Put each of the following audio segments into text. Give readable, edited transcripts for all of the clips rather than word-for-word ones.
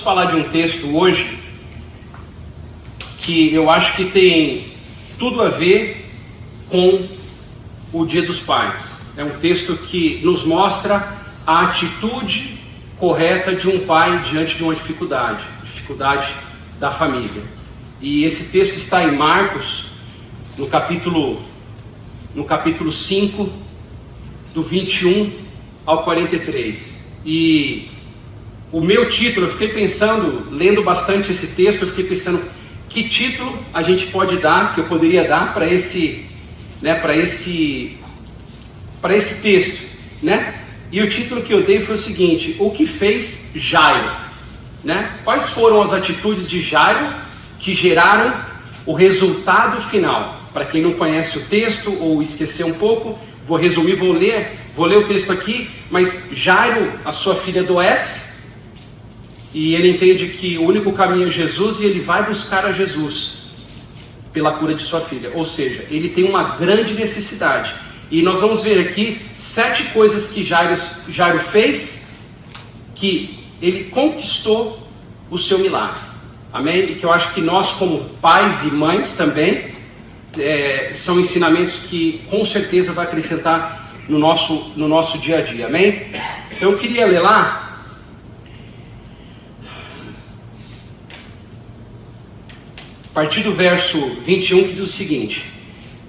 falar de um texto hoje que eu acho que tem tudo a ver com o Dia dos Pais. É um texto que nos mostra a atitude correta de um pai diante de uma dificuldade da família. E esse texto está em Marcos, no capítulo 5, do 21 ao 43. E o meu título, eu fiquei pensando, lendo bastante esse texto, eu fiquei pensando que título a gente pode dar, que eu poderia dar para esse texto, né? E o título que eu dei foi o seguinte: o que fez Jairo, né? Quais foram as atitudes de Jairo que geraram o resultado final? Para quem não conhece o texto ou esqueceu um pouco, vou resumir, vou ler o texto aqui. Mas Jairo, a sua filha adoece, e ele entende que o único caminho é Jesus, e ele vai buscar a Jesus pela cura de sua filha. Ou seja, ele tem uma grande necessidade. E nós vamos ver aqui 7 coisas que Jairo fez, que ele conquistou o seu milagre. Amém? E que eu acho que nós, como pais e mães também, são ensinamentos que com certeza vai acrescentar no nosso dia a dia. Amém? Então eu queria ler lá a partir do verso 21, que diz o seguinte: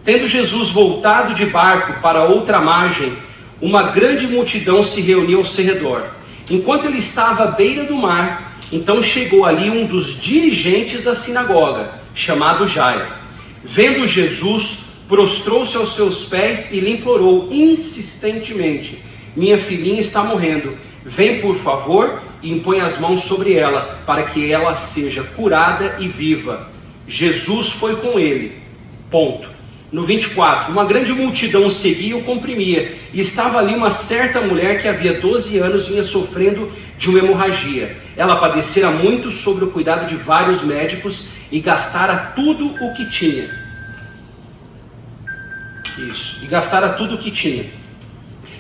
tendo Jesus voltado de barco para outra margem, uma grande multidão se reuniu ao seu redor. Enquanto ele estava à beira do mar, então chegou ali um dos dirigentes da sinagoga, chamado Jairo. Vendo Jesus, prostrou-se aos seus pés e lhe implorou insistentemente: minha filhinha está morrendo, vem por favor e impõe as mãos sobre ela, para que ela seja curada e viva. Jesus foi com ele. Ponto. No 24, uma grande multidão o seguia e o comprimia, e estava ali uma certa mulher que havia 12 anos vinha sofrendo de uma hemorragia. Ela padecera muito sobre o cuidado de vários médicos e gastara tudo o que tinha.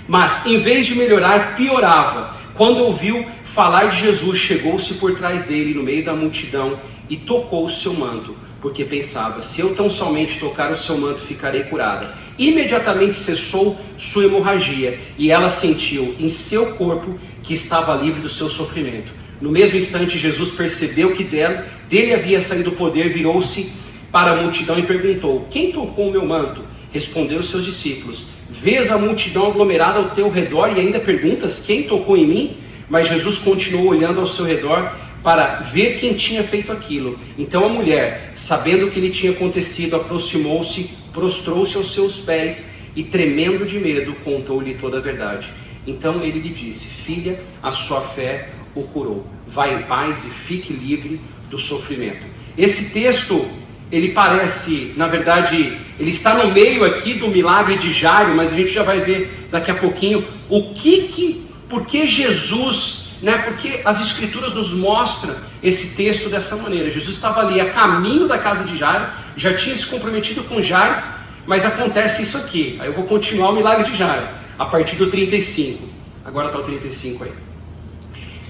Mas, em vez de melhorar, piorava. Quando ouviu falar de Jesus, chegou-se por trás dele, no meio da multidão, e tocou o seu manto, porque pensava: se eu tão somente tocar o seu manto, ficarei curada. Imediatamente cessou sua hemorragia, e ela sentiu em seu corpo que estava livre do seu sofrimento. No mesmo instante, Jesus percebeu que dele havia saído o poder, virou-se para a multidão e perguntou: quem tocou o meu manto? Responderam os seus discípulos: vês a multidão aglomerada ao teu redor e ainda perguntas: quem tocou em mim? Mas Jesus continuou olhando ao seu redor para ver quem tinha feito aquilo. Então a mulher, sabendo o que lhe tinha acontecido, aproximou-se, prostrou-se aos seus pés e, tremendo de medo, contou-lhe toda a verdade. Então ele lhe disse: filha, a sua fé o curou. Vai em paz e fique livre do sofrimento. Esse texto, ele parece, na verdade, ele está no meio aqui do milagre de Jairo, mas a gente já vai ver daqui a pouquinho por que Jesus, porque as escrituras nos mostram esse texto dessa maneira. Jesus estava ali a caminho da casa de Jairo, já tinha se comprometido com Jairo, mas acontece isso aqui. Aí eu vou continuar o milagre de Jairo, a partir do 35. Agora está o 35 aí.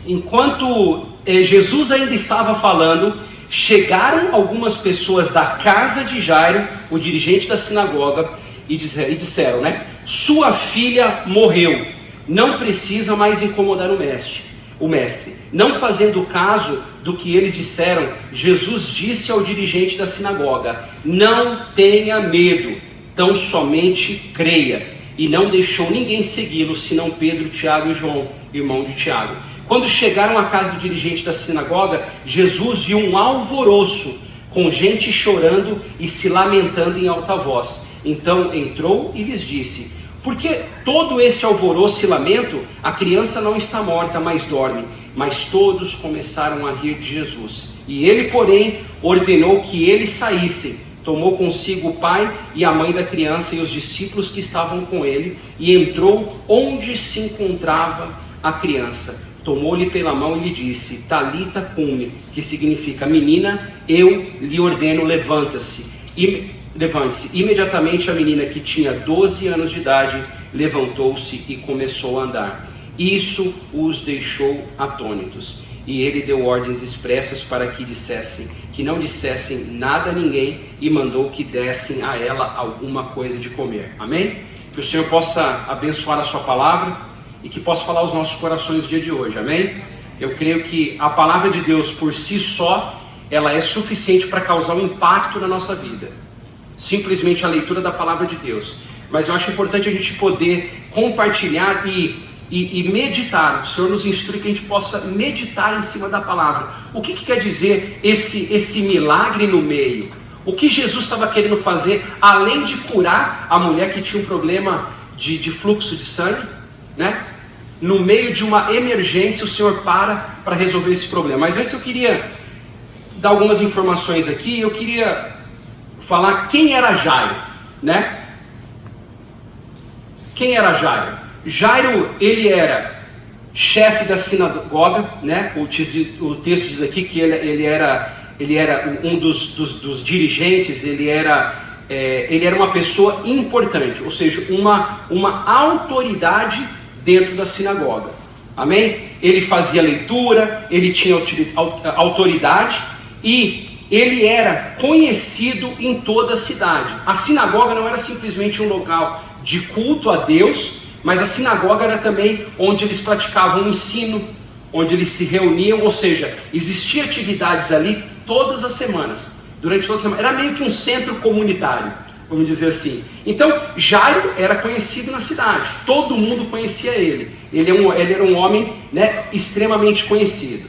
Enquanto Jesus ainda estava falando, chegaram algumas pessoas da casa de Jairo, o dirigente da sinagoga, e disseram, sua filha morreu, não precisa mais incomodar o mestre. Não fazendo caso do que eles disseram, Jesus disse ao dirigente da sinagoga: não tenha medo, tão somente creia. E não deixou ninguém segui-lo, senão Pedro, Tiago e João, irmão de Tiago. Quando chegaram à casa do dirigente da sinagoga, Jesus viu um alvoroço, com gente chorando e se lamentando em alta voz. Então entrou e lhes disse: por que todo este alvoroço e lamento? A criança não está morta, mas dorme. Mas todos começaram a rir de Jesus. E ele, porém, ordenou que eles saíssem. Tomou consigo o pai e a mãe da criança e os discípulos que estavam com ele, e entrou onde se encontrava a criança. Tomou-lhe pela mão e lhe disse: Talita cumi, que significa: menina, eu lhe ordeno, levante-se. Imediatamente a menina, que tinha 12 anos de idade, levantou-se e começou a andar. Isso os deixou atônitos. e ele deu ordens expressas para que não dissessem nada a ninguém, e mandou que dessem a ela alguma coisa de comer. Amém? Que o Senhor possa abençoar a sua palavra e que possa falar aos nossos corações no dia de hoje. Amém? Eu creio que a palavra de Deus por si só, ela é suficiente para causar um impacto na nossa vida. Simplesmente a leitura da palavra de Deus. Mas eu acho importante a gente poder compartilhar e meditar. O Senhor nos instrui que a gente possa meditar em cima da palavra. O que quer dizer esse milagre no meio? O que Jesus estava querendo fazer, além de curar a mulher que tinha um problema de fluxo de sangue, né? No meio de uma emergência, o Senhor para resolver esse problema. Mas antes eu queria dar algumas informações aqui. Eu queria falar quem era Jairo, né? Quem era Jairo? Jairo, ele era chefe da sinagoga, né? O texto diz aqui que ele era um dos dirigentes, ele era uma pessoa importante, ou seja, uma autoridade dentro da sinagoga. Amém? Ele fazia leitura, ele tinha autoridade e ele era conhecido em toda a cidade. A sinagoga não era simplesmente um local de culto a Deus, mas a sinagoga era também onde eles praticavam o ensino, onde eles se reuniam, ou seja, existiam atividades ali todas as semanas, durante toda a semana. Era meio que um centro comunitário, vamos dizer assim. Então, Jairo era conhecido na cidade, todo mundo conhecia ele. Ele era um homem, né, extremamente conhecido.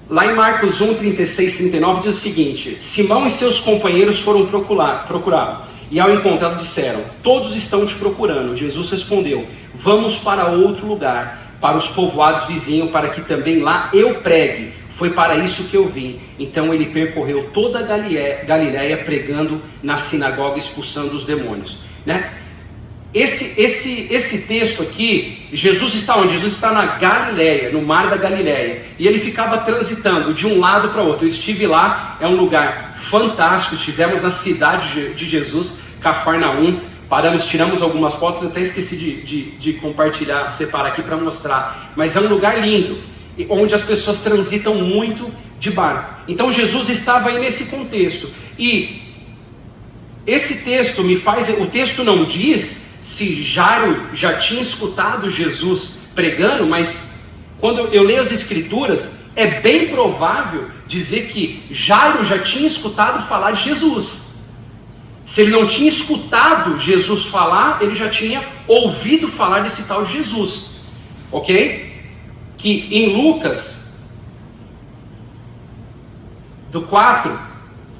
Lá em Marcos 1, 36, 39 diz o seguinte: Simão e seus companheiros foram procurá-lo, e ao encontrá-lo disseram: todos estão te procurando. Jesus respondeu: vamos para outro lugar, para os povoados vizinhos, para que também lá eu pregue. Foi para isso que eu vim. Então ele percorreu toda a Galiléia, pregando na sinagoga, expulsando os demônios, né? Esse texto aqui, Jesus está onde? Jesus está na Galiléia, no mar da Galiléia, e ele ficava transitando de um lado para outro. Eu estive lá, é um lugar fantástico. Estivemos na cidade de Jesus, Cafarnaum, paramos, tiramos algumas fotos. Eu até esqueci de compartilhar, separar aqui para mostrar, mas é um lugar lindo, onde as pessoas transitam muito de barco. Então Jesus estava aí nesse contexto, e esse texto o texto não diz se Jairo já tinha escutado Jesus pregando, mas quando eu leio as escrituras, é bem provável dizer que Jairo já tinha escutado falar de Jesus. Se ele não tinha escutado Jesus falar, ele já tinha ouvido falar desse tal de Jesus, ok? Que em Lucas do 4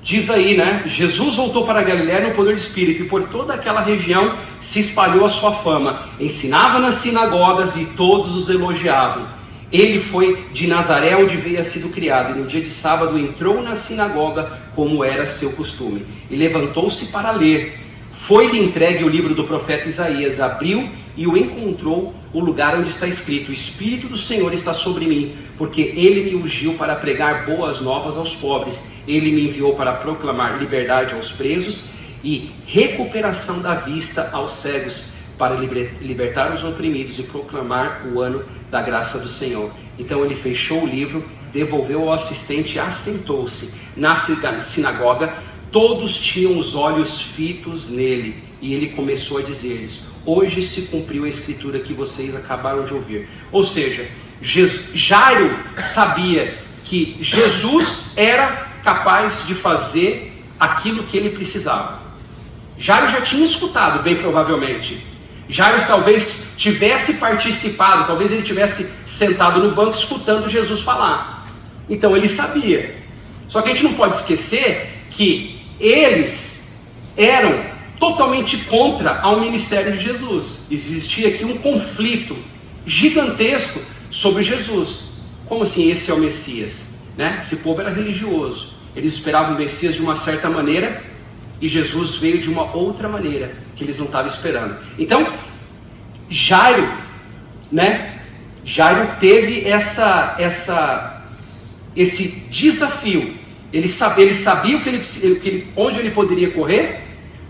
diz aí, né? Jesus voltou para a Galiléia no poder do Espírito, e por toda aquela região se espalhou a sua fama. Ensinava nas sinagogas e todos os elogiavam. Ele foi de Nazaré, onde veio sido criado, e no dia de sábado entrou na sinagoga, como era seu costume, e levantou-se para ler. Foi-lhe entregue o livro do profeta Isaías, abriu e o encontrou o lugar onde está escrito: o Espírito do Senhor está sobre mim, porque Ele me ungiu para pregar boas novas aos pobres. Ele me enviou para proclamar liberdade aos presos e recuperação da vista aos cegos, para libertar os oprimidos e proclamar o ano da graça do Senhor. Então ele fechou o livro, devolveu ao assistente e assentou-se. Na sinagoga, todos tinham os olhos fitos nele, e ele começou a dizer-lhes: hoje se cumpriu a escritura que vocês acabaram de ouvir. Ou seja, Jairo sabia que Jesus era capaz de fazer aquilo que ele precisava. Jairo já tinha escutado, bem provavelmente. Jairo talvez tivesse participado, talvez ele tivesse sentado no banco escutando Jesus falar. Então ele sabia. Só que a gente não pode esquecer que eles eram totalmente contra ao ministério de Jesus. Existia aqui um conflito gigantesco sobre Jesus. Como assim esse é o Messias? Né? Esse povo era religioso. Eles esperavam o Messias de uma certa maneira, e Jesus veio de uma outra maneira que eles não estavam esperando. Então, Jairo, né? Jairo teve esse desafio. Ele sabia onde ele poderia correr,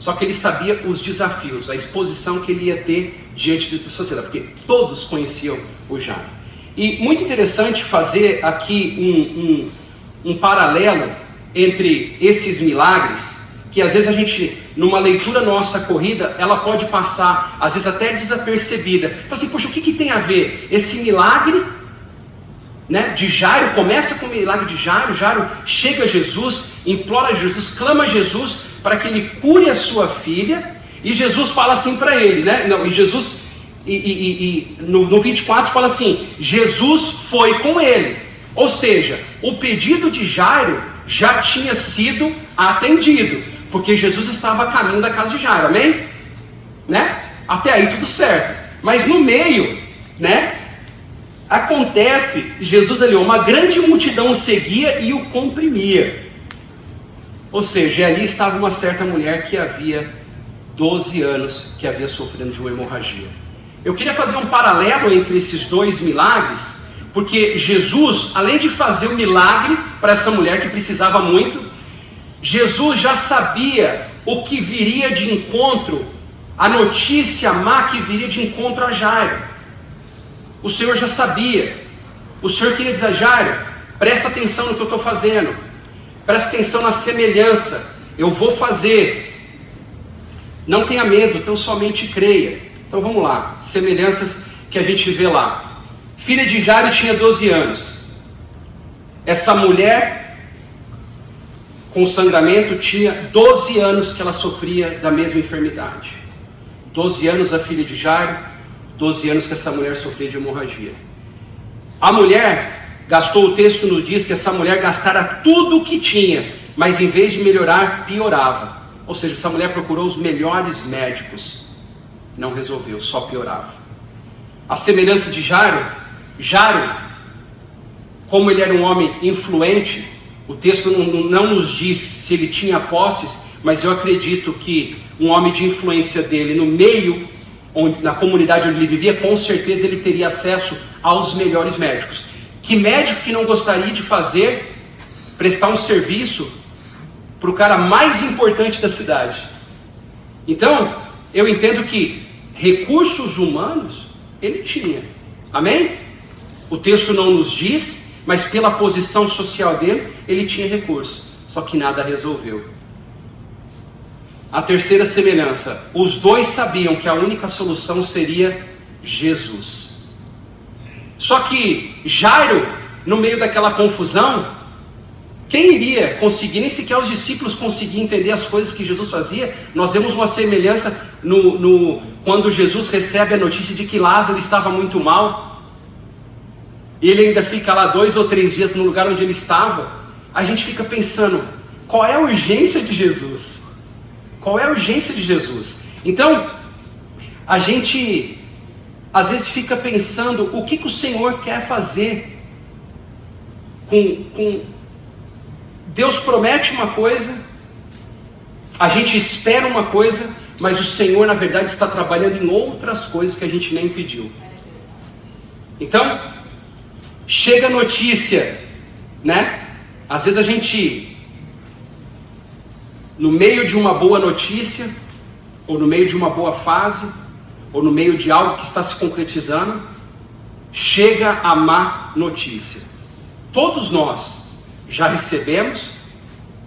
Só que ele sabia os desafios, a exposição que ele ia ter diante da sociedade, porque todos conheciam o Jairo. E muito interessante fazer aqui um paralelo entre esses milagres, que às vezes a gente, numa leitura nossa corrida, ela pode passar, às vezes até desapercebida. Fala assim, poxa, o que tem a ver esse milagre, né, de Jairo? Começa com o milagre de Jairo. Jairo chega a Jesus, implora a Jesus, clama a Jesus para que ele cure a sua filha, e Jesus fala assim para ele, né? Não, e Jesus, no 24 fala assim, Jesus foi com ele. Ou seja, o pedido de Jairo já tinha sido atendido, porque Jesus estava a caminho da casa de Jairo, amém? Né? Até aí tudo certo. Mas no meio, né, acontece, Jesus ali, uma grande multidão o seguia e o comprimia. Ou seja, ali estava uma certa mulher que havia 12 anos que havia sofrido de uma hemorragia. Eu queria fazer um paralelo entre esses dois milagres, porque Jesus, além de fazer o milagre para essa mulher que precisava muito, Jesus já sabia o que viria de encontro, a notícia má que viria de encontro a Jairo. O Senhor já sabia. O Senhor queria dizer a Jairo, presta atenção no que eu estou fazendo, presta atenção na semelhança, eu vou fazer, não tenha medo, então somente creia. Então vamos lá, semelhanças que a gente vê lá. Filha de Jairo tinha 12 anos. Essa mulher com sangramento tinha 12 anos que ela sofria da mesma enfermidade. 12 anos a filha de Jairo, 12 anos que essa mulher sofria de hemorragia. A mulher gastou, o texto nos diz que essa mulher gastara tudo o que tinha, mas em vez de melhorar, piorava. Ou seja, essa mulher procurou os melhores médicos, não resolveu, só piorava. A semelhança de Jairo, como ele era um homem influente, o texto não nos diz se ele tinha posses, mas eu acredito que um homem de influência dele no meio, na comunidade onde ele vivia, com certeza ele teria acesso aos melhores médicos. Que médico que não gostaria de prestar um serviço para o cara mais importante da cidade? Então, eu entendo que recursos humanos ele tinha, amém? O texto não nos diz, mas pela posição social dele, ele tinha recurso, só que nada resolveu. A terceira semelhança, os dois sabiam que a única solução seria Jesus. Só que Jairo, no meio daquela confusão, quem iria conseguir, nem sequer os discípulos conseguiam entender as coisas que Jesus fazia. Nós vemos uma semelhança quando Jesus recebe a notícia de que Lázaro estava muito mal, e ele ainda fica lá 2 ou 3 dias no lugar onde ele estava. A gente fica pensando, qual é a urgência de Jesus? Qual é a urgência de Jesus? Então, a gente às vezes fica pensando o que o Senhor quer fazer com Deus promete uma coisa, a gente espera uma coisa, mas o Senhor na verdade está trabalhando em outras coisas que a gente nem pediu. Então, chega a notícia, né? Às vezes a gente, no meio de uma boa notícia, ou no meio de uma boa fase, ou no meio de algo que está se concretizando, chega a má notícia. Todos nós já recebemos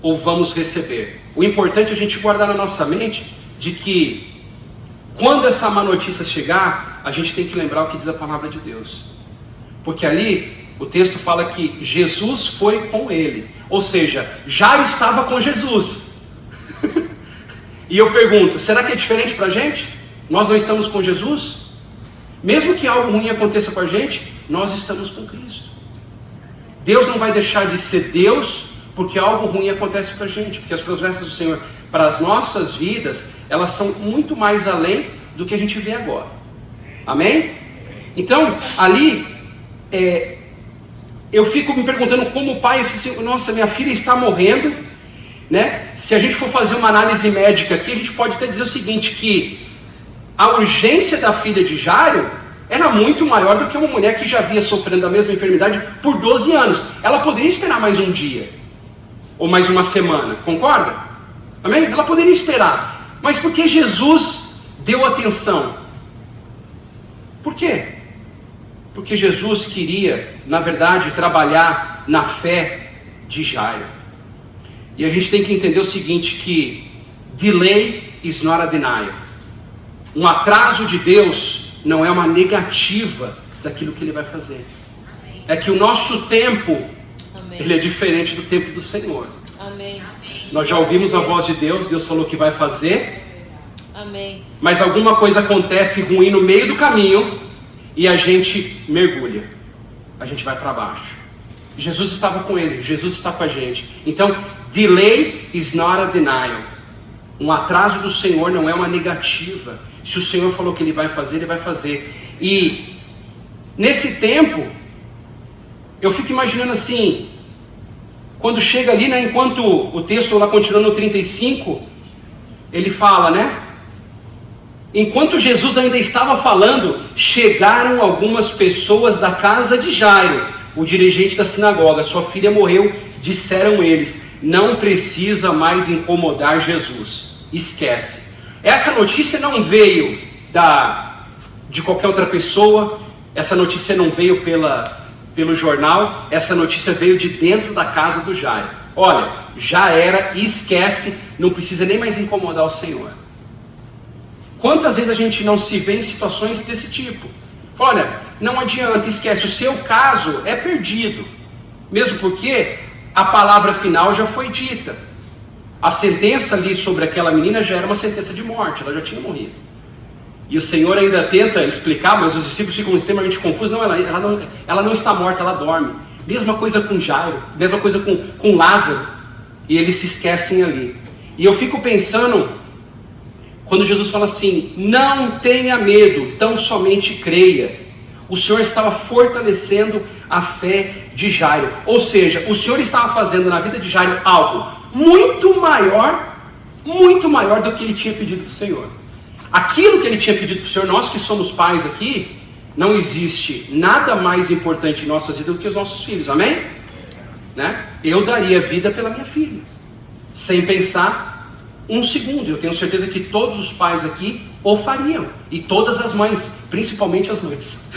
ou vamos receber. O importante é a gente guardar na nossa mente de que quando essa má notícia chegar, a gente tem que lembrar o que diz a palavra de Deus. Porque ali o texto fala que Jesus foi com ele. Ou seja, Jairo estava com Jesus. E eu pergunto, será que é diferente para a gente? Nós não estamos com Jesus? Mesmo que algo ruim aconteça com a gente, nós estamos com Cristo. Deus não vai deixar de ser Deus porque algo ruim acontece com a gente. Porque as promessas do Senhor para as nossas vidas, elas são muito mais além do que a gente vê agora. Amém? Então, ali, eu fico me perguntando como pai, eu fico assim, nossa, minha filha está morrendo, né? Se a gente for fazer uma análise médica aqui, a gente pode até dizer o seguinte, que a urgência da filha de Jairo era muito maior do que uma mulher que já vinha sofrendo da mesma enfermidade por 12 anos. Ela poderia esperar mais um dia, ou mais uma semana, concorda? Amém? Ela poderia esperar. Mas por que Jesus deu atenção? Por quê? Porque Jesus queria, na verdade, trabalhar na fé de Jairo. E a gente tem que entender o seguinte, que delay is not a denial. Um atraso de Deus não é uma negativa daquilo que Ele vai fazer. Amém. É que o nosso tempo, amém, ele é diferente do tempo do Senhor. Amém. Nós já ouvimos a voz de Deus, Deus falou que vai fazer. Amém. Mas alguma coisa acontece ruim no meio do caminho e a gente mergulha. A gente vai para baixo. Jesus estava com ele, Jesus está com a gente. Então, delay is not a denial. Um atraso do Senhor não é uma negativa. Se o Senhor falou que Ele vai fazer, Ele vai fazer. E nesse tempo, eu fico imaginando assim, quando chega ali, né, enquanto o texto lá continua no 35, ele fala, né? Enquanto Jesus ainda estava falando, chegaram algumas pessoas da casa de Jairo, o dirigente da sinagoga. Sua filha morreu, disseram eles. Não precisa mais incomodar Jesus. Esquece. Essa notícia não veio de qualquer outra pessoa. Essa notícia não veio pelo jornal. Essa notícia veio de dentro da casa do Jairo. Olha, já era, esquece. Não precisa nem mais incomodar o Senhor. Quantas vezes a gente não se vê em situações desse tipo? Olha, não adianta, esquece, o seu caso é perdido. Mesmo porque a palavra final já foi dita. A sentença ali sobre aquela menina já era uma sentença de morte, ela já tinha morrido. E o Senhor ainda tenta explicar, mas os discípulos ficam extremamente confusos. Não, ela não está morta, ela dorme. Mesma coisa com Jairo, mesma coisa com Lázaro. E eles se esquecem ali. E eu fico pensando, quando Jesus fala assim, não tenha medo, tão somente creia. O Senhor estava fortalecendo a fé de Jairo. Ou seja, o Senhor estava fazendo na vida de Jairo algo muito maior do que ele tinha pedido para o Senhor. Aquilo que ele tinha pedido para o Senhor, nós que somos pais aqui, não existe nada mais importante em nossas vidas do que os nossos filhos, amém? Né? Eu daria vida pela minha filha, sem pensar um segundo. Eu tenho certeza que todos os pais aqui o fariam, e todas as mães, principalmente as mães.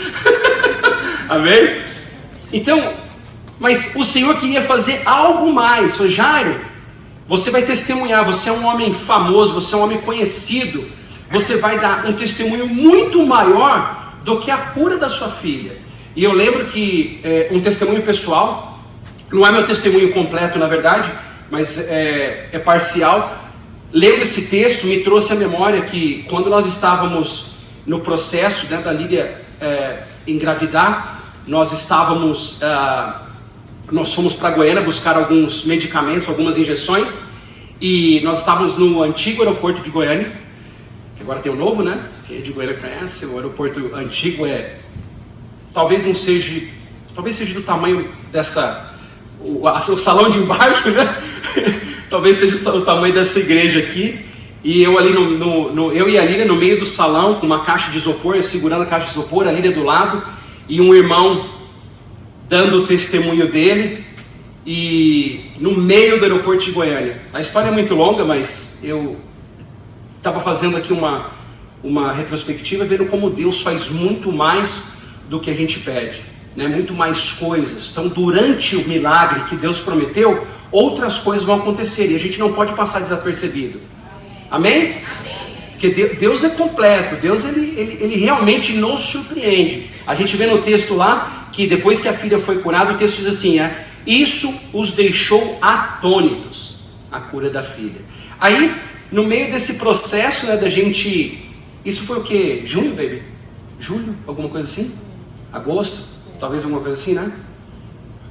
Amém? Então, mas o Senhor queria fazer algo mais. Falei, Jairo, você vai testemunhar, você é um homem famoso, você é um homem conhecido, você vai dar um testemunho muito maior do que a cura da sua filha. E eu lembro que um testemunho pessoal, não é meu testemunho completo na verdade, mas é parcial. Lendo esse texto me trouxe à memória que quando nós estávamos no processo, né, da Lídia engravidar, nós fomos para Goiânia buscar alguns medicamentos, algumas injeções, e nós estávamos no antigo aeroporto de Goiânia, que agora tem o novo, né? Quem é de Goiânia conhece, o aeroporto antigo talvez seja do tamanho o salão de embaixo, né? Talvez seja o tamanho dessa igreja aqui. E eu ali eu e a Lília no meio do salão, com uma caixa de isopor, eu segurando a caixa de isopor, a Lília do lado, e um irmão dando o testemunho dele, e no meio do aeroporto de Goiânia. A história é muito longa, mas eu estava fazendo aqui uma retrospectiva, vendo como Deus faz muito mais do que a gente pede, né? Muito mais coisas. Então, durante o milagre que Deus prometeu, outras coisas vão acontecer, e a gente não pode passar desapercebido. Amém? Amém. Porque Deus é completo, Deus ele realmente nos surpreende. A gente vê no texto lá, que depois que a filha foi curada, o texto diz assim, isso os deixou atônitos, a cura da filha. Aí, no meio desse processo, né, da gente, isso foi o que? Junho, baby? Julho? Alguma coisa assim? Agosto? Talvez alguma coisa assim, né?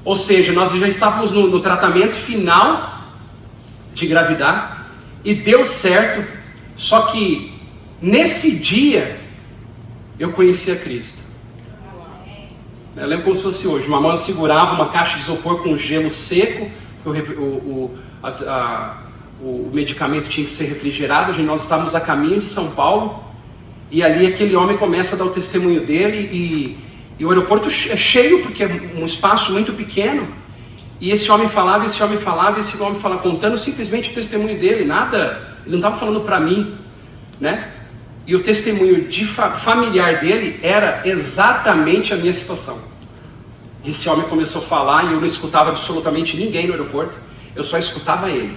Ou seja, nós já estávamos no tratamento final de engravidar, e deu certo, só que nesse dia eu conheci a Cristo. Eu lembro como se fosse hoje. Uma mão segurava uma caixa de isopor com gelo seco, o medicamento tinha que ser refrigerado. Nós estávamos a caminho de São Paulo, e ali aquele homem começa a dar o testemunho dele, e o aeroporto é cheio, porque é um espaço muito pequeno, e esse homem falava, contando simplesmente o testemunho dele, nada ele não estava falando para mim, né? E o testemunho familiar dele era exatamente a minha situação. Esse homem começou a falar e eu não escutava absolutamente ninguém no aeroporto, eu só escutava ele.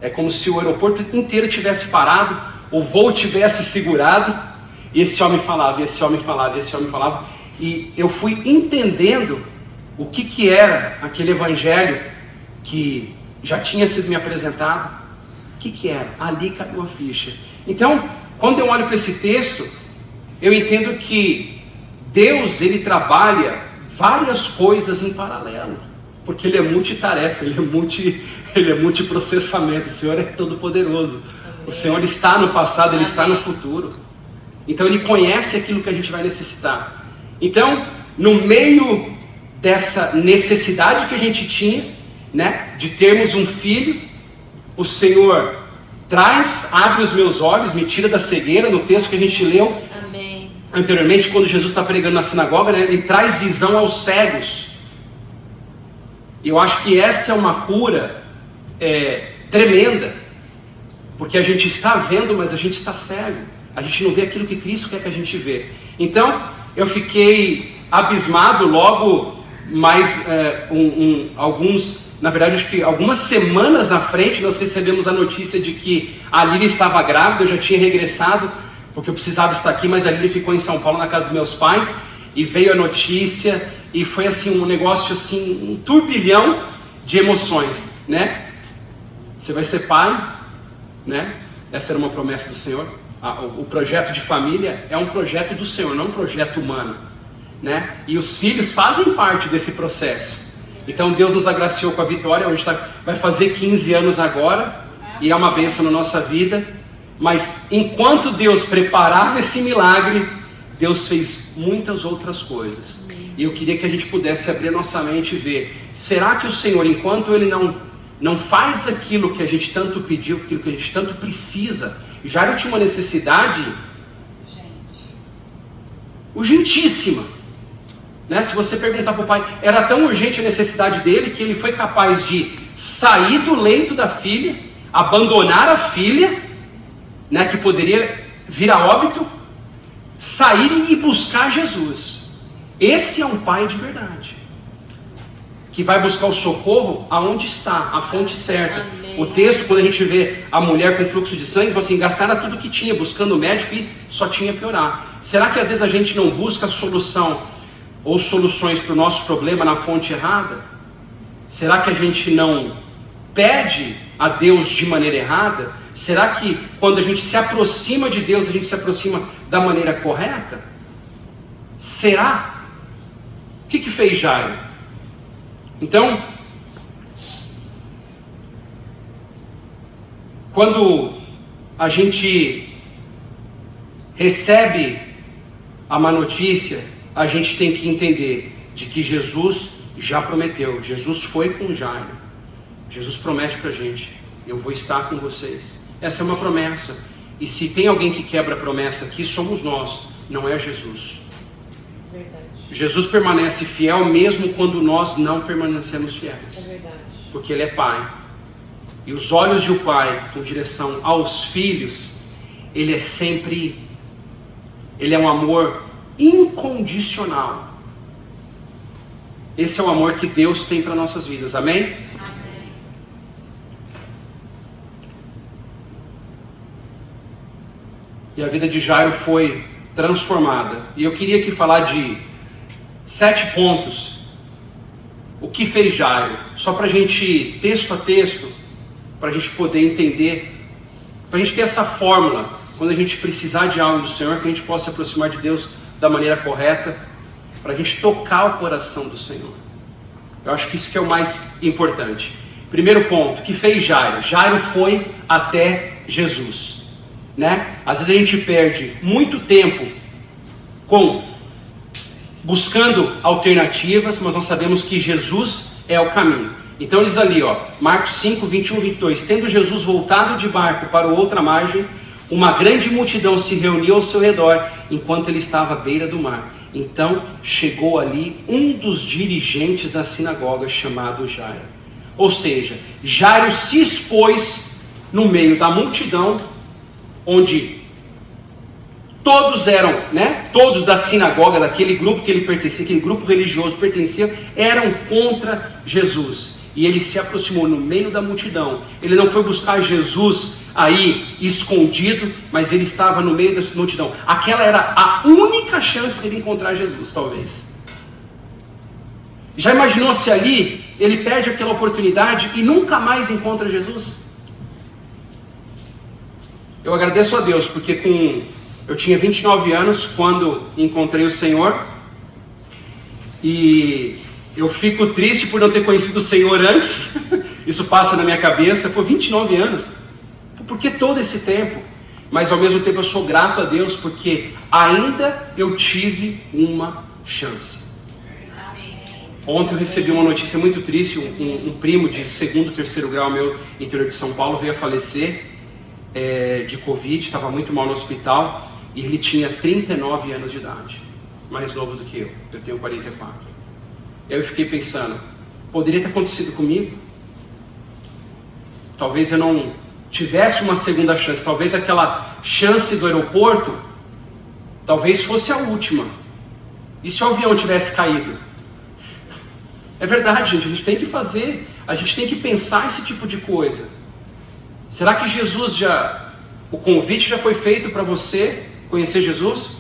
É como se o aeroporto inteiro tivesse parado, o voo tivesse segurado, e esse homem falava, e esse homem falava, e esse homem falava, e eu fui entendendo o que era aquele evangelho que já tinha sido me apresentado. O que era? Ali caiu a ficha. Então, quando eu olho para esse texto, eu entendo que Deus, ele trabalha várias coisas em paralelo, porque ele é multitarefa, ele é multiprocessamento. O Senhor é todo poderoso. O Senhor está no passado, ele está no futuro. Então ele conhece aquilo que a gente vai necessitar. Então, no meio dessa necessidade que a gente tinha, né, de termos um filho, o Senhor abre os meus olhos, me tira da cegueira, no texto que a gente leu anteriormente, quando Jesus está pregando na sinagoga, né, ele traz visão aos cegos. E eu acho que essa é uma cura tremenda, porque a gente está vendo, mas a gente está cego, a gente não vê aquilo que Cristo quer que a gente vê. Então, eu fiquei abismado logo, mais na verdade, acho que algumas semanas na frente, nós recebemos a notícia de que a Lili estava grávida. Eu já tinha regressado, porque eu precisava estar aqui, mas a Lili ficou em São Paulo, na casa dos meus pais, e veio a notícia, e foi assim, um negócio assim, um turbilhão de emoções, né? Você vai ser pai, né? Essa era uma promessa do Senhor. O projeto de família é um projeto do Senhor, não um projeto humano, né? E os filhos fazem parte desse processo. Então Deus nos agraciou com a Vitória, hoje vai fazer 15 anos agora, e é uma bênção na nossa vida. Mas enquanto Deus preparava esse milagre, Deus fez muitas outras coisas. E eu queria que a gente pudesse abrir a nossa mente e ver, será que o Senhor, enquanto Ele não faz aquilo que a gente tanto pediu, aquilo que a gente tanto precisa, já tinha uma necessidade urgentíssima, né? Se você perguntar para o pai, era tão urgente a necessidade dele, que ele foi capaz de sair do leito da filha, abandonar a filha, né, que poderia vir a óbito, sair e buscar Jesus. Esse é um pai de verdade, que vai buscar o socorro aonde está, a fonte certa. Amém. O texto, quando a gente vê a mulher com fluxo de sangue, fala assim, gastaram tudo que tinha, buscando o médico, e só tinha piorar. Será que às vezes a gente não busca a solução ou soluções para o nosso problema na fonte errada? Será que a gente não pede a Deus de maneira errada? Será que quando a gente se aproxima de Deus, a gente se aproxima da maneira correta? Será? O que fez Jairo? Então, quando a gente recebe a má notícia, a gente tem que entender de que Jesus já prometeu. Jesus foi com Jairo. Jesus promete pra gente, eu vou estar com vocês. Essa é uma promessa. E se tem alguém que quebra a promessa aqui, somos nós, não é Jesus. Verdade. Jesus permanece fiel mesmo quando nós não permanecemos fiéis. É verdade. Porque Ele é Pai. E os olhos de um pai com direção aos filhos, Ele é um amor incondicional. Esse é o amor que Deus tem para nossas vidas. Amém? Amém. E a vida de Jairo foi transformada. E eu queria aqui falar de 7 pontos. O que fez Jairo? Só para a gente, texto a texto, para a gente poder entender, para a gente ter essa fórmula, quando a gente precisar de algo do Senhor, que a gente possa se aproximar de Deus da maneira correta, para a gente tocar o coração do Senhor. Eu acho que isso que é o mais importante. Primeiro ponto, o que fez Jairo? Jairo foi até Jesus, né? Às vezes a gente perde muito tempo buscando alternativas, mas nós sabemos que Jesus é o caminho. Então diz ali, Marcos 5, 21, 22, tendo Jesus voltado de barco para outra margem, uma grande multidão se reuniu ao seu redor, enquanto ele estava à beira do mar. Então chegou ali um dos dirigentes da sinagoga, chamado Jairo. Ou seja, Jairo se expôs no meio da multidão, onde todos eram, todos da sinagoga, daquele grupo que ele pertencia, aquele grupo religioso pertencia, eram contra Jesus. E ele se aproximou no meio da multidão. Ele não foi buscar Jesus aí escondido, mas ele estava no meio da multidão. Aquela era a única chance de ele encontrar Jesus, talvez. Já imaginou se ali ele perde aquela oportunidade e nunca mais encontra Jesus? Eu agradeço a Deus, porque eu tinha 29 anos quando encontrei o Senhor, e eu fico triste por não ter conhecido o Senhor antes. Isso passa na minha cabeça. Por 29 anos. Por que todo esse tempo? Mas ao mesmo tempo eu sou grato a Deus, porque ainda eu tive uma chance. Ontem eu recebi uma notícia muito triste. Um primo de 2º, 3º grau meu, interior de São Paulo, veio a falecer de Covid. Estava muito mal no hospital. E ele tinha 39 anos de idade. Mais novo do que eu. Eu tenho 44. Eu fiquei pensando, poderia ter acontecido comigo? Talvez eu não tivesse uma segunda chance. Talvez aquela chance do aeroporto, talvez fosse a última. E se o avião tivesse caído? É verdade, gente, a gente tem que fazer, a gente tem que pensar esse tipo de coisa. Será que o convite já foi feito para você conhecer Jesus?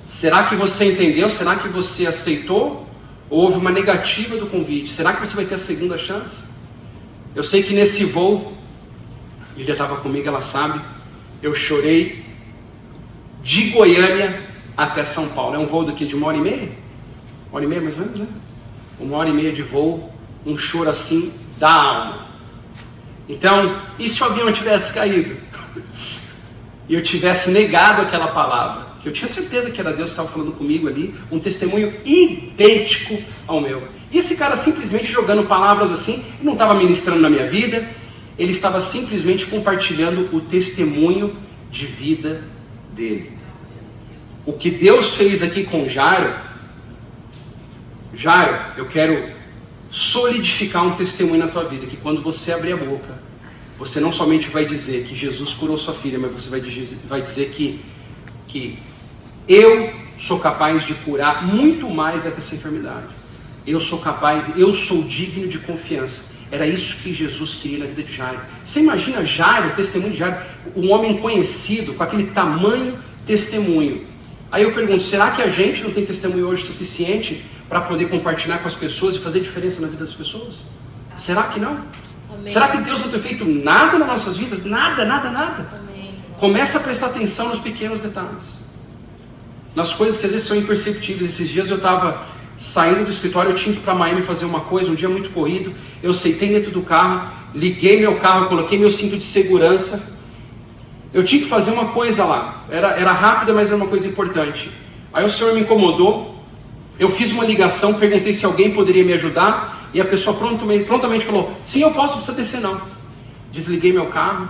Será que você entendeu? Será que você aceitou? Ou houve uma negativa do convite? Será que você vai ter a segunda chance? Eu sei que nesse voo, a Lília estava comigo, ela sabe, eu chorei de Goiânia até São Paulo. É um voo daqui de 1h30? 1h30 mais ou menos, né? 1h30 de voo, um choro assim da alma. Então, e se o avião tivesse caído? E eu tivesse negado aquela palavra? Eu tinha certeza que era Deus que estava falando comigo ali, um testemunho idêntico ao meu. E esse cara simplesmente jogando palavras assim, ele não estava ministrando na minha vida, ele estava simplesmente compartilhando o testemunho de vida dele. O que Deus fez aqui com Jairo, eu quero solidificar um testemunho na tua vida, que quando você abrir a boca, você não somente vai dizer que Jesus curou sua filha, mas você vai dizer que eu sou capaz de curar muito mais dessa enfermidade. Eu sou digno de confiança. Era isso que Jesus queria na vida de Jairo. Você imagina Jairo, o testemunho de Jairo, um homem conhecido, com aquele tamanho testemunho. Aí eu pergunto, será que a gente não tem testemunho hoje suficiente para poder compartilhar com as pessoas e fazer diferença na vida das pessoas? Será que não? Amém. Será que Deus não tem feito nada nas nossas vidas? Nada. Amém. Começa a prestar atenção nos pequenos detalhes. Nas coisas que às vezes são imperceptíveis. Esses dias eu estava saindo do escritório, eu tinha que ir para Miami fazer uma coisa, um dia muito corrido. Eu sentei dentro do carro, liguei meu carro, coloquei meu cinto de segurança. Eu tinha que fazer uma coisa lá. Era rápida, mas era uma coisa importante. Aí o Senhor me incomodou. Eu fiz uma ligação, perguntei se alguém poderia me ajudar. E a pessoa prontamente falou, sim, eu posso, não precisa descer não. Desliguei meu carro,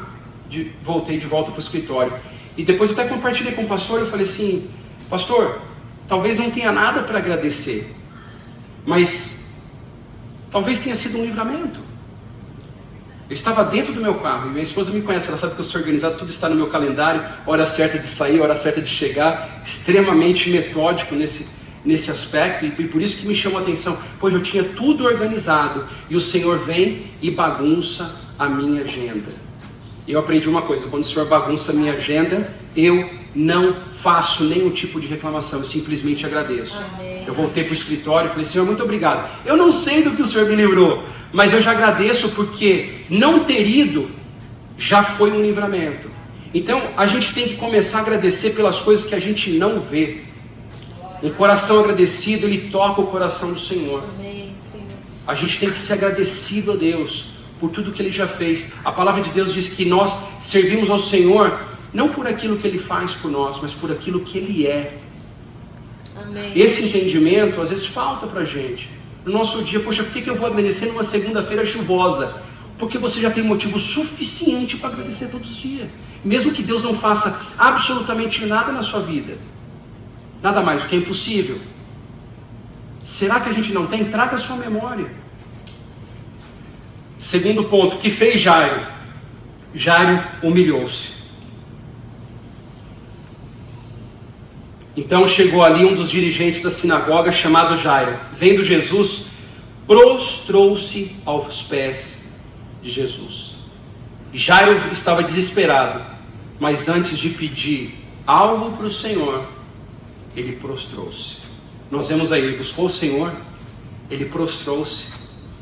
voltei de volta para o escritório. E depois eu até compartilhei com o pastor, eu falei assim, pastor, talvez não tenha nada para agradecer, mas talvez tenha sido um livramento. Eu estava dentro do meu carro, e minha esposa me conhece, ela sabe que eu sou organizado, tudo está no meu calendário, hora certa de sair, hora certa de chegar, extremamente metódico nesse aspecto, e por isso que me chamou a atenção, pois eu tinha tudo organizado, e o Senhor vem e bagunça a minha agenda. E eu aprendi uma coisa, quando o Senhor bagunça a minha agenda, eu não faço nenhum tipo de reclamação, eu simplesmente agradeço. Amém. Eu voltei para o escritório e falei, Senhor, muito obrigado. Eu não sei do que o Senhor me livrou, mas eu já agradeço porque não ter ido já foi um livramento. Então a gente tem que começar a agradecer pelas coisas que a gente não vê. Um coração agradecido, ele toca o coração do Senhor. Amém, Senhor. A gente tem que ser agradecido a Deus por tudo que Ele já fez. A palavra de Deus diz que nós servimos ao Senhor não por aquilo que Ele faz por nós, mas por aquilo que Ele é. Amém. Esse entendimento às vezes falta pra gente. No nosso dia, poxa, por que eu vou agradecer numa segunda-feira chuvosa? Porque você já tem motivo suficiente para agradecer todos os dias. Mesmo que Deus não faça absolutamente nada na sua vida. Nada mais, o que é impossível. Será que a gente não tem? Traga a sua memória. Segundo ponto, que fez Jairo? Jairo humilhou-se. Então chegou ali um dos dirigentes da sinagoga, chamado Jairo. Vendo Jesus, prostrou-se aos pés de Jesus. Jairo estava desesperado, mas antes de pedir algo para o Senhor, ele prostrou-se. Nós vemos aí, ele buscou o Senhor, ele prostrou-se,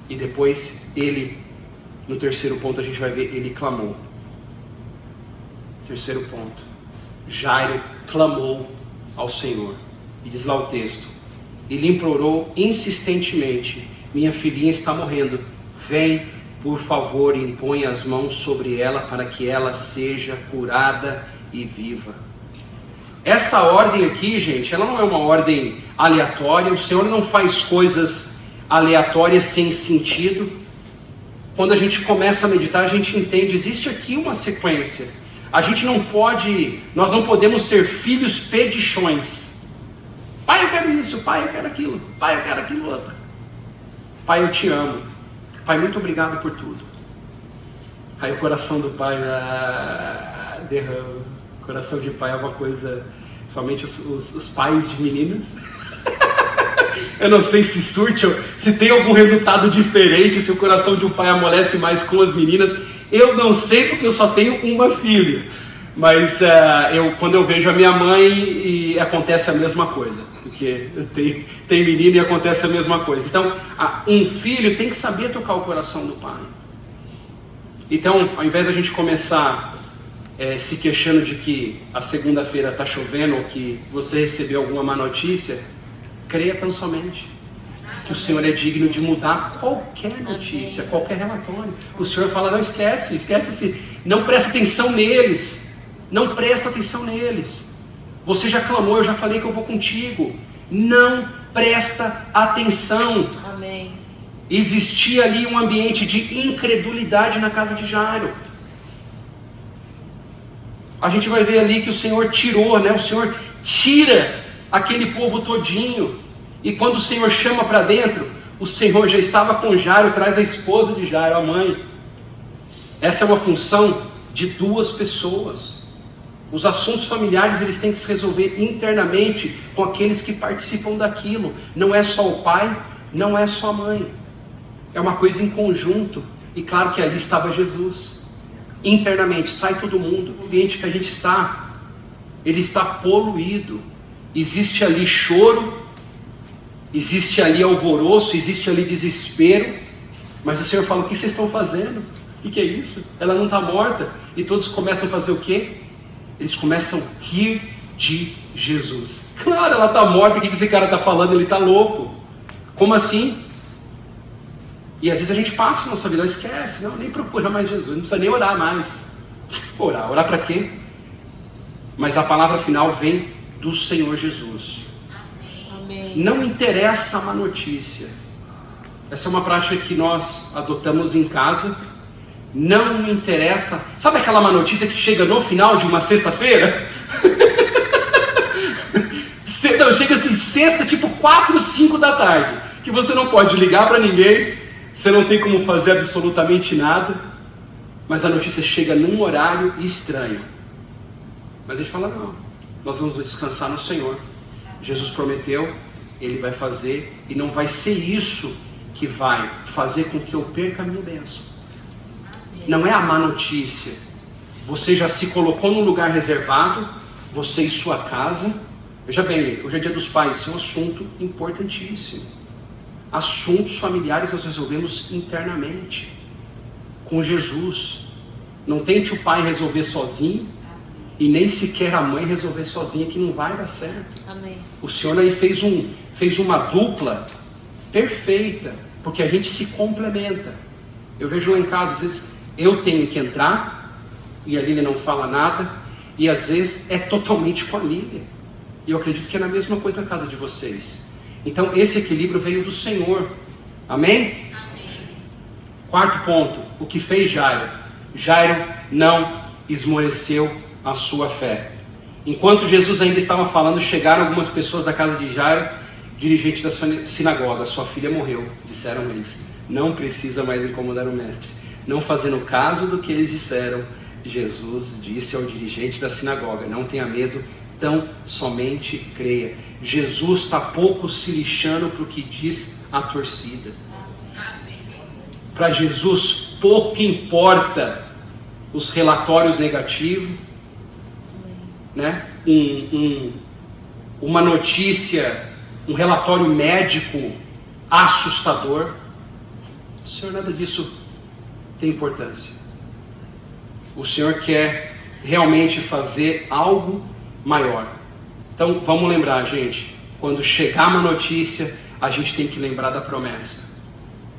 e depois ele, no terceiro ponto a gente vai ver, ele clamou. Terceiro ponto, Jairo clamou ao Senhor, e diz lá o texto, ele implorou insistentemente, minha filhinha está morrendo, vem por favor e impõe as mãos sobre ela para que ela seja curada e viva. Essa ordem aqui, gente, ela não é uma ordem aleatória, o Senhor não faz coisas aleatórias sem sentido. Quando a gente começa a meditar, a gente entende, existe aqui uma sequência. A gente não pode, nós não podemos ser filhos pedichões. Pai, eu quero isso, pai, eu quero aquilo, pai, eu quero aquilo outro. Pai, eu te amo. Pai, muito obrigado por tudo. Aí o coração do pai derrama. O coração de pai é uma coisa, somente os pais de meninas. Eu não sei se surte, se tem algum resultado diferente, se o coração de um pai amolece mais com as meninas. Eu não sei, porque eu só tenho uma filha. Mas quando eu vejo a minha mãe, acontece a mesma coisa. Porque tem menino e acontece a mesma coisa. Então, um filho tem que saber tocar o coração do pai. Então, ao invés da gente começar se queixando de que a segunda-feira está chovendo, ou que você recebeu alguma má notícia, creia tão somente que o Senhor é digno de mudar qualquer notícia, qualquer relatório. O Senhor fala, não esquece-se, não presta atenção neles, não presta atenção neles. Você já clamou, eu já falei que eu vou contigo. Não presta atenção. Amém. Existia ali um ambiente de incredulidade na casa de Jairo. A gente vai ver ali que o Senhor tirou, o Senhor tira aquele povo todinho. E quando o Senhor chama para dentro, o Senhor já estava com Jairo, traz a esposa de Jairo, a mãe. Essa é uma função de duas pessoas. Os assuntos familiares, eles têm que se resolver internamente com aqueles que participam daquilo. Não é só o pai, não é só a mãe. É uma coisa em conjunto. E claro que ali estava Jesus. Internamente, sai todo mundo. O ambiente que a gente está, ele está poluído. Existe ali choro, existe ali alvoroço, existe ali desespero. Mas o Senhor fala, o que vocês estão fazendo? O que é isso? Ela não está morta. E todos começam a fazer o quê? Eles começam a rir de Jesus. Claro, ela está morta, o que esse cara está falando? Ele está louco. Como assim? E às vezes a gente passa a nossa vida, esquece, não, nem procura mais Jesus, não precisa nem orar mais. Orar para quê? Mas a palavra final vem do Senhor Jesus. Amém. Não interessa a má notícia. Essa é uma prática que nós adotamos em casa. Não me interessa. Sabe aquela má notícia que chega no final de uma sexta-feira? Não, chega assim, sexta, tipo 4, 5 da tarde. Que você não pode ligar para ninguém, você não tem como fazer absolutamente nada, mas a notícia chega num horário estranho. Mas a gente fala, não, nós vamos descansar no Senhor. Jesus prometeu, Ele vai fazer, e não vai ser isso que vai fazer com que eu perca a minha bênção. Não é a má notícia. Você já se colocou num lugar reservado, você e sua casa. Veja bem, hoje é dia dos pais, isso é um assunto importantíssimo. Assuntos familiares nós resolvemos internamente, com Jesus. Não tente o pai resolver sozinho, e nem sequer a mãe resolver sozinha, que não vai dar certo. Amém. O Senhor aí fez uma dupla perfeita, porque a gente se complementa. Eu vejo lá em casa, às vezes eu tenho que entrar, e a Lília não fala nada, e às vezes é totalmente com a Lília. E eu acredito que é a mesma coisa na casa de vocês. Então esse equilíbrio veio do Senhor. Amém? Quarto ponto, o que fez Jairo? Jairo não esmoreceu a sua fé. Enquanto Jesus ainda estava falando, chegaram algumas pessoas da casa de Jairo, dirigente da sinagoga. Sua filha morreu, disseram eles. Não precisa mais incomodar o mestre. Não fazendo caso do que eles disseram, Jesus disse ao dirigente da sinagoga: não tenha medo, tão somente creia. Jesus está pouco se lixando para o que diz a torcida. Para Jesus pouco importa os relatórios negativos, né? Uma notícia, um relatório médico assustador. O Senhor, nada disso tem importância. O Senhor quer realmente fazer algo maior. Então vamos lembrar, gente, quando chegar uma notícia, a gente tem que lembrar da promessa.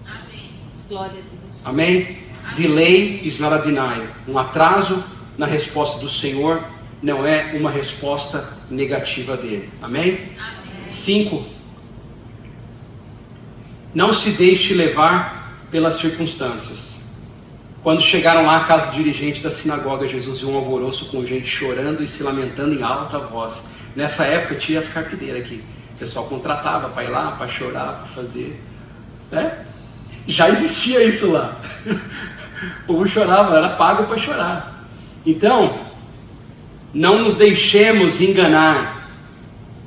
Amém. Glória a Deus. Amém? Amém. Delay is not a denial. Um atraso na resposta do Senhor não é uma resposta negativa dele. Amém? Amém. 5. Não se deixe levar pelas circunstâncias. Quando chegaram lá à casa do dirigente da sinagoga, Jesus viu um alvoroço com gente chorando e se lamentando em alta voz. Nessa época tinha as carpideiras aqui. O pessoal contratava para ir lá, para chorar, para fazer, né? Já existia isso lá. O povo chorava, era pago para chorar. Então, não nos deixemos enganar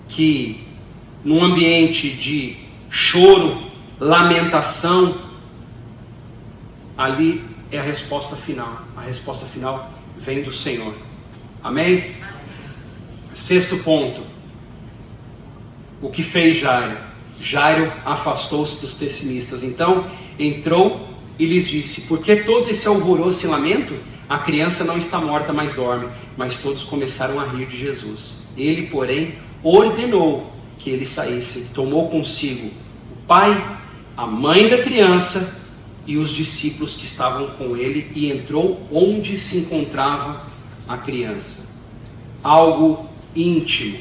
que num ambiente de choro, lamentação, ali é a resposta final. A resposta final vem do Senhor. Amém? 6º ponto. O que fez Jairo? Jairo afastou-se dos pessimistas. Então entrou e lhes disse: por que todo esse alvoroço e lamento? A criança não está morta, mas dorme. Mas todos começaram a rir de Jesus. Ele, porém, ordenou que ele saísse. Tomou consigo o pai, a mãe da criança e os discípulos que estavam com ele, e entrou onde se encontrava a criança. Algo íntimo.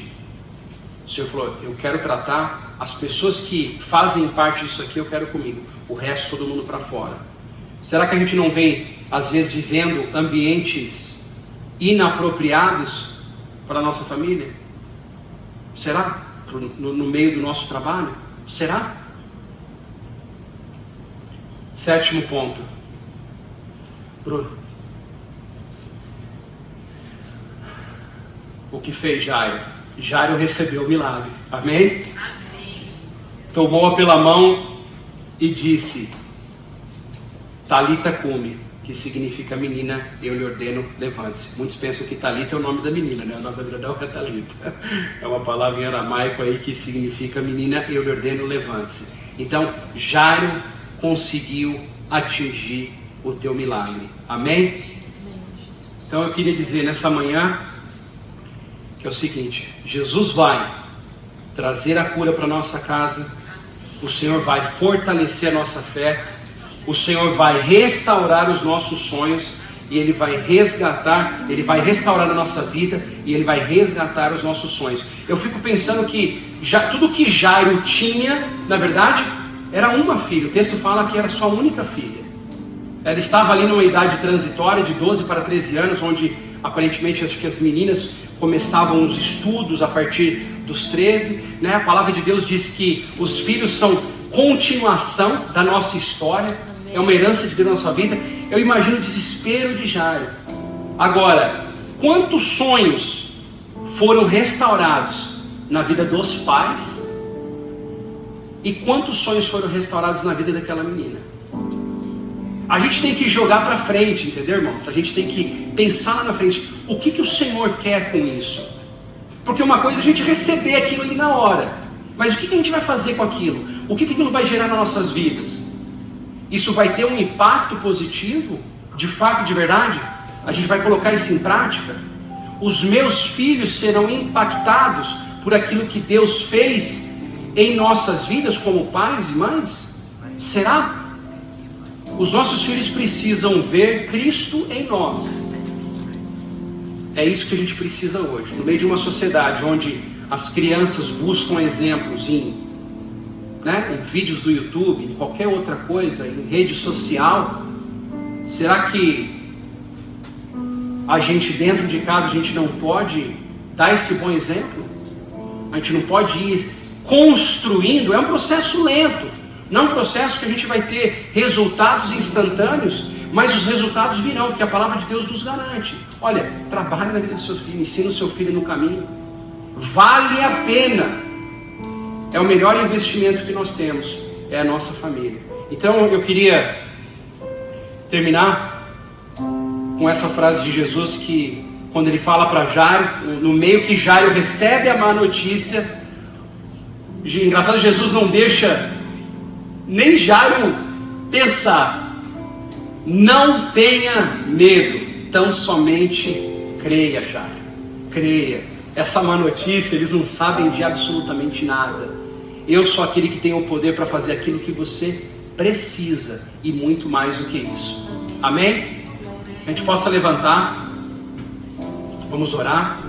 O Senhor falou: eu quero tratar as pessoas que fazem parte disso aqui, eu quero comigo. O resto, todo mundo para fora. Será que a gente não vem, às vezes, vivendo ambientes inapropriados para a nossa família? Será? No meio do nosso trabalho? Será? 7º ponto. Bruno. O que fez Jairo? Jairo recebeu o milagre. Amém? Amém. Tomou-a pela mão e disse: Talita cumi, que significa menina, eu lhe ordeno, levante-se. Muitos pensam que Talita é o nome da menina, né? O nome da menina não é Talita. É uma palavra em aramaico aí que significa menina, eu lhe ordeno, levante-se. Então, Jairo conseguiu atingir o teu milagre. Amém? Então eu queria dizer nessa manhã que é o seguinte: Jesus vai trazer a cura para nossa casa, o Senhor vai fortalecer a nossa fé, o Senhor vai restaurar os nossos sonhos, e Ele vai resgatar, Ele vai restaurar a nossa vida, e Ele vai resgatar os nossos sonhos. Eu fico pensando que tudo que Jairo tinha, na verdade, era uma filha. O texto fala que era sua única filha. Ela estava ali numa idade transitória de 12 para 13 anos, onde aparentemente acho que as meninas começavam os estudos a partir dos 13, né? A palavra de Deus diz que os filhos são continuação da nossa história. Amém. É uma herança de Deus na nossa vida. Eu imagino o desespero de Jairo. Agora, quantos sonhos foram restaurados na vida dos pais? E quantos sonhos foram restaurados na vida daquela menina? A gente tem que jogar para frente, entendeu, irmãos? A gente tem que pensar lá na frente. O que o Senhor quer com isso? Porque uma coisa é a gente receber aquilo ali na hora. Mas o que a gente vai fazer com aquilo? O que aquilo vai gerar nas nossas vidas? Isso vai ter um impacto positivo? De fato, de verdade? A gente vai colocar isso em prática? Os meus filhos serão impactados por aquilo que Deus fez em nossas vidas como pais e mães? Será? Os nossos filhos precisam ver Cristo em nós. É isso que a gente precisa hoje. No meio de uma sociedade onde as crianças buscam exemplos em vídeos do YouTube, em qualquer outra coisa, em rede social, será que a gente dentro de casa, a gente não pode dar esse bom exemplo? A gente não pode ir construindo? É um processo lento. Não é um processo que a gente vai ter resultados instantâneos, mas os resultados virão, porque a palavra de Deus nos garante. Olha, trabalhe na vida do seu filho, ensine o seu filho no caminho. Vale a pena. É o melhor investimento que nós temos, é a nossa família. Então eu queria terminar com essa frase de Jesus, que quando ele fala para Jairo, no meio que Jairo recebe a má notícia, engraçado, Jesus não deixa nem Jairo pensar. Não tenha medo, tão somente creia, Jairo. Creia. Essa má notícia, eles não sabem de absolutamente nada. Eu sou aquele que tem o poder para fazer aquilo que você precisa, e muito mais do que isso. Amém? A gente possa levantar. Vamos orar.